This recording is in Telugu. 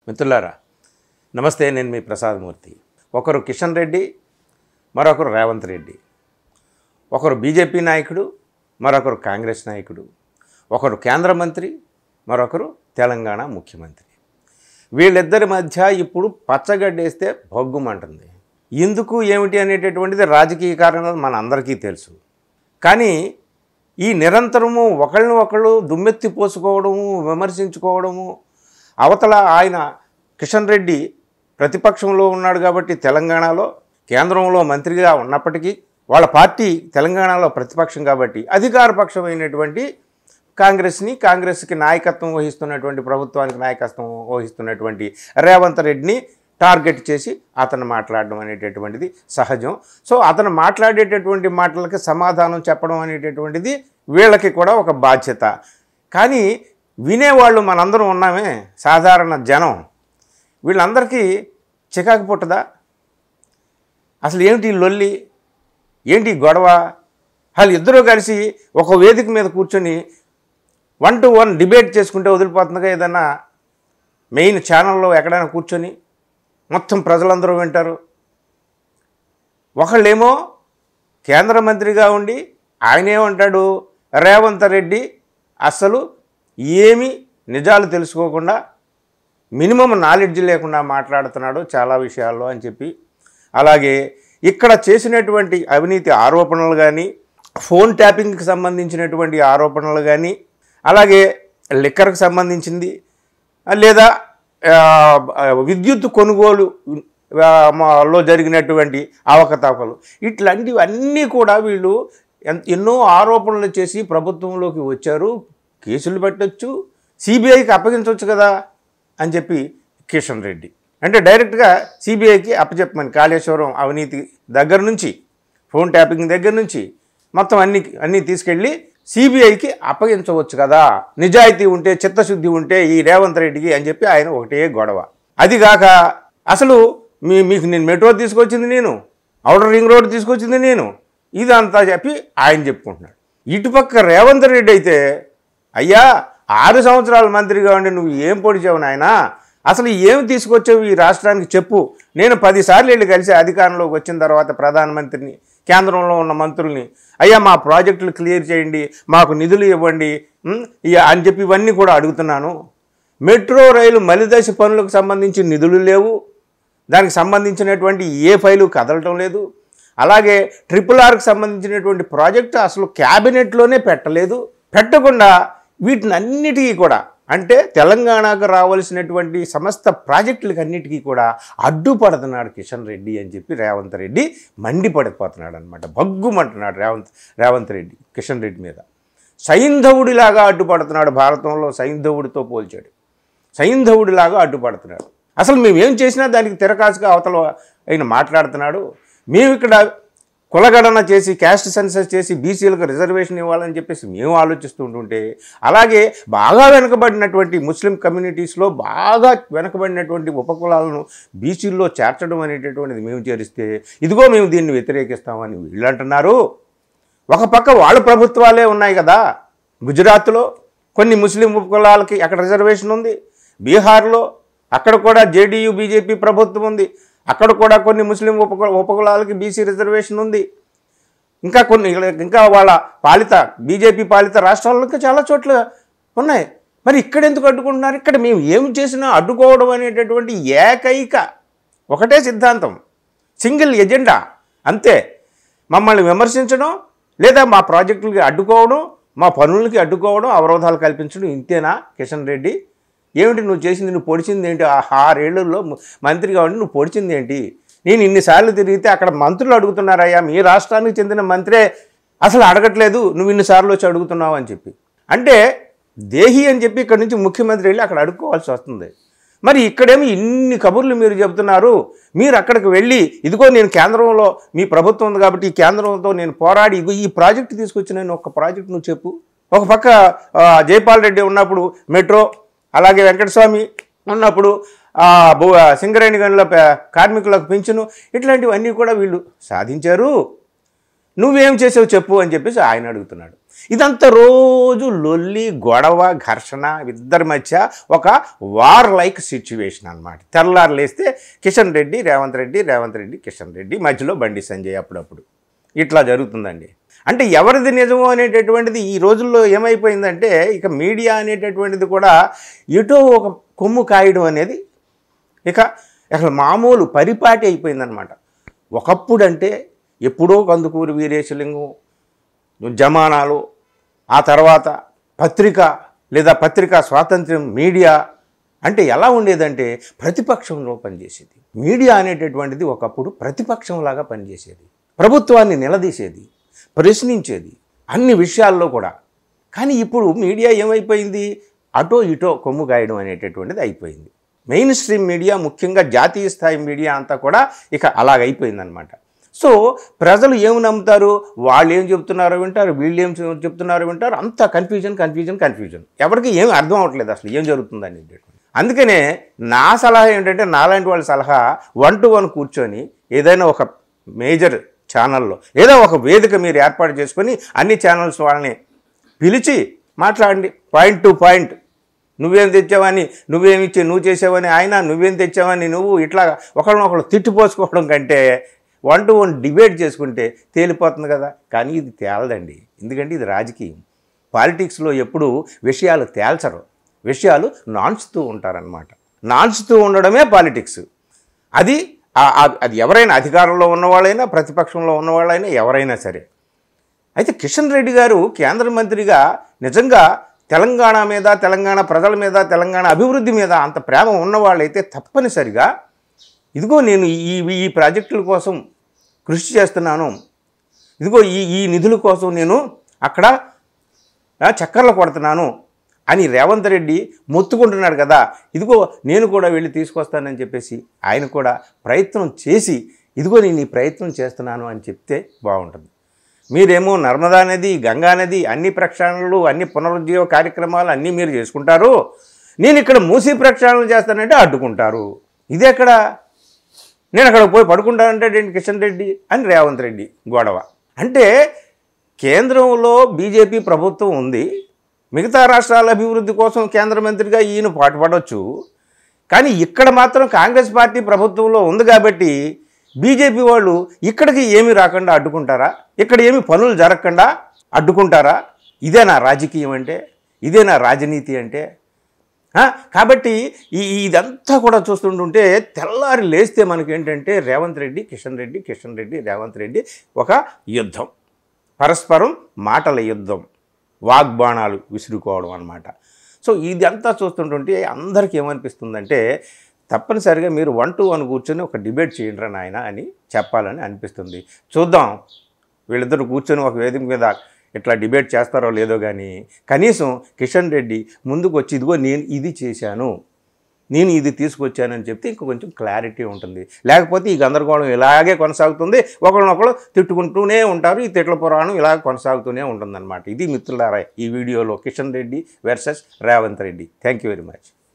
మిత్రులారా నమస్తే, నేను మీ ప్రసాద్ మూర్తి. ఒకరు కిషన్ రెడ్డి, మరొకరు రేవంత్ రెడ్డి. ఒకరు బీజేపీ నాయకుడు, మరొకరు కాంగ్రెస్ నాయకుడు. ఒకరు కేంద్ర మంత్రి, మరొకరు తెలంగాణ ముఖ్యమంత్రి. వీళ్ళిద్దరి మధ్య ఇప్పుడు పచ్చగడ్డేస్తే భగ్గుమంటుంది. ఎందుకు ఏమిటి అనేటటువంటిది రాజకీయ కారణాలు మన అందరికీ తెలుసు. కానీ ఈ నిరంతరము ఒకళ్ళని ఒకళ్ళు దుమ్మెత్తి పోసుకోవడము, విమర్శించుకోవడము, అవతల ఆయన కిషన్ రెడ్డి ప్రతిపక్షంలో ఉన్నాడు కాబట్టి తెలంగాణలో, కేంద్రంలో మంత్రిగా ఉన్నప్పటికీ వాళ్ళ పార్టీ తెలంగాణలో ప్రతిపక్షం కాబట్టి అధికారపక్షమైనటువంటి కాంగ్రెస్కి నాయకత్వం వహిస్తున్నటువంటి, ప్రభుత్వానికి నాయకత్వం వహిస్తున్నటువంటి రేవంత్ రెడ్డిని టార్గెట్ చేసి అతను మాట్లాడడం అనేటటువంటిది సహజం. సో అతను మాట్లాడేటటువంటి మాటలకి సమాధానం చెప్పడం అనేటటువంటిది వీళ్ళకి కూడా ఒక బాధ్యత. కానీ వినేవాళ్ళు మనందరం ఉన్నామే, సాధారణ జనం. వీళ్ళందరికీ చికాకు పుట్టదా? అసలు ఏమిటి లొల్లి, ఏంటి గొడవ? వాళ్ళు ఇద్దరూ కలిసి ఒక వేదిక మీద కూర్చొని 1-to-1 డిబేట్ చేసుకుంటే వదిలిపోతుందిగా. ఏదన్నా మెయిన్ ఛానల్లో ఎక్కడైనా కూర్చొని మొత్తం ప్రజలందరూ వింటారు. ఒకళ్ళేమో కేంద్ర మంత్రిగా ఉండి ఆయనేమంటాడు, రేవంత్ రెడ్డి అసలు ఏమీ నిజాలు తెలుసుకోకుండా, మినిమం నాలెడ్జ్ లేకుండా మాట్లాడుతున్నాడు చాలా విషయాల్లో అని చెప్పి. అలాగే ఇక్కడ చేసినటువంటి అవినీతి ఆరోపణలు కానీ, ఫోన్ ట్యాపింగ్కి సంబంధించినటువంటి ఆరోపణలు కానీ, అలాగే లిక్కర్కి సంబంధించింది, లేదా విద్యుత్ కొనుగోలు లో జరిగినటువంటి అవకతవకలు, ఇట్లాంటివన్నీ కూడా వీళ్ళు ఎన్నో ఆరోపణలు చేసి ప్రభుత్వంలోకి వచ్చారు. కేసులు పెట్టచ్చు, సిబిఐకి అప్పగించవచ్చు కదా అని చెప్పి కిషన్ రెడ్డి అంటే డైరెక్ట్గా సిబిఐకి అప్పచెప్పమని, కాళేశ్వరం అవినీతి దగ్గర నుంచి, ఫోన్ ట్యాపింగ్ దగ్గర నుంచి మొత్తం అన్నీ తీసుకెళ్ళి సిబిఐకి అప్పగించవచ్చు కదా, నిజాయితీ ఉంటే, చిత్తశుద్ధి ఉంటే ఈ రేవంత్ రెడ్డికి అని చెప్పి ఆయన ఒకటే గొడవ. అదిగాక అసలు మీకు నేను మెట్రో తీసుకొచ్చింది నేను, ఔటర్ రింగ్ రోడ్ తీసుకొచ్చింది నేను, ఇదంతా చెప్పి ఆయన చెప్పుకుంటున్నాడు. ఇటుపక్క రేవంత్ రెడ్డి అయితే, అయ్యా 6 సంవత్సరాల మంత్రిగా ఉండి నువ్వు ఏం పొడిచావు నాయనా, అసలు ఏమి తీసుకొచ్చావు ఈ రాష్ట్రానికి చెప్పు. నేను 10 సార్లు వెళ్ళి కలిసి అధికారంలోకి వచ్చిన తర్వాత ప్రధానమంత్రిని, కేంద్రంలో ఉన్న మంత్రుల్ని, అయ్యా మా ప్రాజెక్టులు క్లియర్ చేయండి, మాకు నిధులు ఇవ్వండి అని చెప్పి ఇవన్నీ కూడా అడుగుతున్నాను. మెట్రో రైలు మలిదశ పనులకు సంబంధించి నిధులు లేవు, దానికి సంబంధించినటువంటి ఏ ఫైలు కదలటం లేదు. అలాగే RRRకి సంబంధించినటువంటి ప్రాజెక్టు అసలు క్యాబినెట్లోనే పెట్టలేదు. పెట్టకుండా వీటిని అన్నిటికీ కూడా, అంటే తెలంగాణకు రావాల్సినటువంటి సమస్త ప్రాజెక్టులకి అన్నిటికీ కూడా అడ్డుపడుతున్నాడు కిషన్ రెడ్డి అని చెప్పి రేవంత్ రెడ్డి మండిపడిపోతున్నాడు అనమాట. భగ్గుమంటున్నాడు రేవంత్ రెడ్డి కిషన్ రెడ్డి మీద. సైంధవుడిలాగా అడ్డుపడుతున్నాడు. భారతంలో సైంధవుడితో పోల్చాడు. సైంధవుడిలాగా అడ్డుపడుతున్నాడు. అసలు మేమేం చేసినా దానికి తిరకాసుగా అవతల ఆయన మాట్లాడుతున్నాడు. మేము ఇక్కడ కులగణన చేసి, క్యాస్ట్ సెన్సస్ చేసి బీసీలకు రిజర్వేషన్ ఇవ్వాలని చెప్పేసి మేము ఆలోచిస్తూ ఉంటుంటే, అలాగే బాగా వెనుకబడినటువంటి ముస్లిం కమ్యూనిటీస్లో బాగా వెనుకబడినటువంటి ఉపకులాలను బీసీల్లో చేర్చడం అనేటటువంటిది మేము చేరిస్తే, ఇదిగో మేము దీన్ని వ్యతిరేకిస్తామని వీళ్ళు అంటున్నారు. ఒక పక్క వాళ్ళ ప్రభుత్వాలే ఉన్నాయి కదా. గుజరాత్లో కొన్ని ముస్లిం ఉపకులాలకి అక్కడ రిజర్వేషన్ ఉంది. బీహార్లో అక్కడ కూడా జేడీయూ బీజేపీ ప్రభుత్వం ఉంది, అక్కడ కూడా కొన్ని ముస్లిం ఉపకులాలకి బీసీ రిజర్వేషన్ ఉంది. ఇంకా వాళ్ళ బీజేపీ పాలిత రాష్ట్రాలకు చాలా చోట్ల ఉన్నాయి. మరి ఇక్కడ ఎందుకు అడ్డుకుంటున్నారు? ఇక్కడ మేము ఏం చేసినా అడ్డుకోవడం అనేటటువంటి ఏకైక ఒకటే సిద్ధాంతం, సింగిల్ ఎజెండా అంతే. మమ్మల్ని విమర్శించడం, లేదా మా ప్రాజెక్టులకి అడ్డుకోవడం, మా పనులకి అడ్డుకోవడం, అవరోధాలు కల్పించడం, ఇంతేనా కిషన్ రెడ్డి? ఏమిటి నువ్వు చేసింది? నువ్వు పొడిచింది ఏంటి? 6 ఏళ్లలో మంత్రిగా ఉండి నువ్వు పొడిచింది ఏంటి? నేను ఇన్నిసార్లు తిరిగితే అక్కడ మంత్రులు అడుగుతున్నారయ్యా, మీ రాష్ట్రానికి చెందిన మంత్రే అసలు అడగట్లేదు, నువ్వు ఇన్నిసార్లు వచ్చి అడుగుతున్నావు అని చెప్పి. అంటే దేహి అని చెప్పి ఇక్కడ నుంచి ముఖ్యమంత్రి వెళ్ళి అక్కడ అడుక్కోవాల్సి వస్తుంది. మరి ఇక్కడేమో ఇన్ని కబుర్లు మీరు చెబుతున్నారు. మీరు అక్కడికి వెళ్ళి, ఇదిగో నేను కేంద్రంలో మీ ప్రభుత్వం ఉంది కాబట్టి ఈ కేంద్రంతో నేను పోరాడి ఈ ప్రాజెక్టు తీసుకొచ్చిన ఒక ప్రాజెక్ట్ నువ్వు చెప్పు. ఒక పక్క జైపాల్ రెడ్డి ఉన్నప్పుడు మెట్రో, అలాగే వెంకటస్వామి ఉన్నప్పుడు సింగరేణి గనుల కార్మికులకు పింఛను, ఇట్లాంటివన్నీ కూడా వీళ్ళు సాధించారు. నువ్వేం చేసావు చెప్పు అని చెప్పేసి ఆయన అడుగుతున్నాడు. ఇదంతా రోజు లొల్లి, గొడవ, ఘర్షణ ఇద్దరి మధ్య ఒక వార్ లైక్ సిచ్యువేషన్ అనమాట. తెల్లారు లేస్తే కిషన్ రెడ్డి, రేవంత్ రెడ్డి, రేవంత్ రెడ్డి, కిషన్ రెడ్డి, మధ్యలో బండి సంజయ్ అప్పుడప్పుడు ఇట్లా జరుగుతుందండి. అంటే ఎవరిది నిజమో అనేటటువంటిది ఈ రోజుల్లో ఏమైపోయిందంటే ఇక మీడియా అనేటటువంటిది కూడా ఎటో ఒక కొమ్ము కాయడం అనేది ఇక అసలు మామూలు పరిపాటి అయిపోయిందనమాట. ఒకప్పుడంటే ఎప్పుడో కందుకూరి వీరేశలింగం జమానాలు, ఆ తర్వాత పత్రిక లేదా పత్రికా స్వాతంత్ర్యం, మీడియా అంటే ఎలా ఉండేదంటే ప్రతిపక్షంలో పనిచేసేది. మీడియా అనేటటువంటిది ఒకప్పుడు ప్రతిపక్షంలాగా పనిచేసేది, ప్రభుత్వాన్ని నిలదీసేది, ప్రశ్నించేది అన్ని విషయాల్లో కూడా. కానీ ఇప్పుడు మీడియా ఏమైపోయింది, అటో ఇటో కొమ్ము కాయడం అనేటటువంటిది అయిపోయింది. మెయిన్ స్ట్రీమ్ మీడియా, ముఖ్యంగా జాతీయ స్థాయి మీడియా అంతా కూడా ఇక అలాగైపోయిందనమాట. సో ప్రజలు ఏమి నమ్ముతారు, వాళ్ళు ఏం చెప్తున్నారో వింటారు, వీళ్ళు ఏం చెప్తున్నారో వింటారు, అంతా కన్ఫ్యూజన్. ఎవరికి ఏం అర్థం అవ్వట్లేదు అసలు ఏం జరుగుతుంది అనేటటువంటి. అందుకనే నా సలహా ఏంటంటే, నాలాంటి వాళ్ళ సలహా 1 to 1 కూర్చొని ఏదైనా ఒక మేజర్ ఛానల్లో ఏదో ఒక వేదిక మీరు ఏర్పాటు చేసుకొని అన్ని ఛానల్స్ వాళ్ళని పిలిచి మాట్లాడండి, పాయింట్ టు పాయింట్. నువ్వేం తెచ్చావని, నువ్వు చేసావని ఆయన, నువ్వేం తెచ్చావని నువ్వు, ఇట్లా ఒకళ్ళనొకళ్ళు తిట్టిపోసుకోవడం కంటే 1 to 1 డిబేట్ చేసుకుంటే తేలిపోతుంది కదా. కానీ ఇది తేలదండి, ఎందుకంటే ఇది రాజకీయం. పాలిటిక్స్లో ఎప్పుడు విషయాలు తేల్చరు, విషయాలు నాన్చుతూ ఉంటారనమాట. నాన్చుతూ ఉండడమే పాలిటిక్స్. అది ఎవరైనా అధికారంలో ఉన్నవాళ్ళైనా, ప్రతిపక్షంలో ఉన్నవాళ్ళైనా, ఎవరైనా సరే. అయితే కిషన్ రెడ్డి గారు కేంద్ర మంత్రిగా నిజంగా తెలంగాణ మీద, తెలంగాణ ప్రజల మీద, తెలంగాణ అభివృద్ధి మీద అంత ప్రేమ ఉన్నవాళ్ళైతే తప్పనిసరిగా ఇదిగో నేను ఈ ప్రాజెక్టుల కోసం కృషి చేస్తున్నాను, ఇదిగో ఈ నిధుల కోసం నేను అక్కడ చక్కర్లు కొడుతున్నాను అని రేవంత్ రెడ్డి మొత్తుకుంటున్నాడు కదా, ఇదిగో నేను కూడా వెళ్ళి తీసుకొస్తానని చెప్పేసి ఆయన కూడా ప్రయత్నం చేసి ఇదిగో నేను ఈ ప్రయత్నం చేస్తున్నాను అని చెప్తే బాగుంటుంది. మీరేమో నర్మదా నది, గంగా నది అన్ని ప్రక్షాళనలు, అన్ని పునరుజ్జీవ కార్యక్రమాలు అన్నీ మీరు చేసుకుంటారు, నేను ఇక్కడ మూసీ ప్రక్షాళన చేస్తానంటే అడ్డుకుంటారు. ఇది ఎక్కడ, నేను అక్కడ పోయి పడుకుంటానంటే కిషన్ రెడ్డి అని రేవంత్ రెడ్డి గొడవ. అంటే కేంద్రంలో బీజేపీ ప్రభుత్వం ఉంది, మిగతా రాష్ట్రాల అభివృద్ధి కోసం కేంద్ర మంత్రిగా ఈయన పాటుపడవచ్చు, కానీ ఇక్కడ మాత్రం కాంగ్రెస్ పార్టీ ప్రభుత్వంలో ఉంది కాబట్టి బీజేపీ వాళ్ళు ఇక్కడికి ఏమీ రాకుండా అడ్డుకుంటారా, ఇక్కడ ఏమి పనులు జరగకుండా అడ్డుకుంటారా? ఇదేనా రాజకీయం అంటే, ఇదేనా రాజనీతి అంటే? కాబట్టి ఇదంతా కూడా చూస్తుంటుంటే తెల్లారి లేస్తే మనకేంటంటే రేవంత్ రెడ్డి, కిషన్ రెడ్డి, రేవంత్ రెడ్డి ఒక యుద్ధం, పరస్పరం మాటల యుద్ధం, వాగ్బాణాలు విసురుకోవడం అన్నమాట. సో ఇదంతా చూస్తుంటుంటే అందరికీ ఏమనిపిస్తుందంటే తప్పనిసరిగా మీరు 1 to 1 కూర్చొని ఒక డిబేట్ చేయండి నాయన అని చెప్పాలని అనిపిస్తుంది. చూద్దాం వీళ్ళిద్దరు కూర్చొని ఒక వేదిక మీద ఇట్లా డిబేట్ చేస్తారో లేదో, కానీ కనీసం కిషన్ రెడ్డి ముందుకు వచ్చి ఇదిగో నేను ఇది చేశాను, నేను ఇది తీసుకొచ్చానని చెప్తే ఇంక కొంచెం క్లారిటీ ఉంటుంది. లేకపోతే ఈ గందరగోళం ఇలాగే కొనసాగుతుంది, ఒకరినొకరు తిట్టుకుంటూనే ఉంటారు, ఈ తిట్ల పురాణం ఇలాగ కొనసాగుతూనే ఉంటుందన్నమాట. ఇది మిత్రులారా ఈ వీడియోలో Kishan Reddy versus Revanth Reddy. Thank you very much.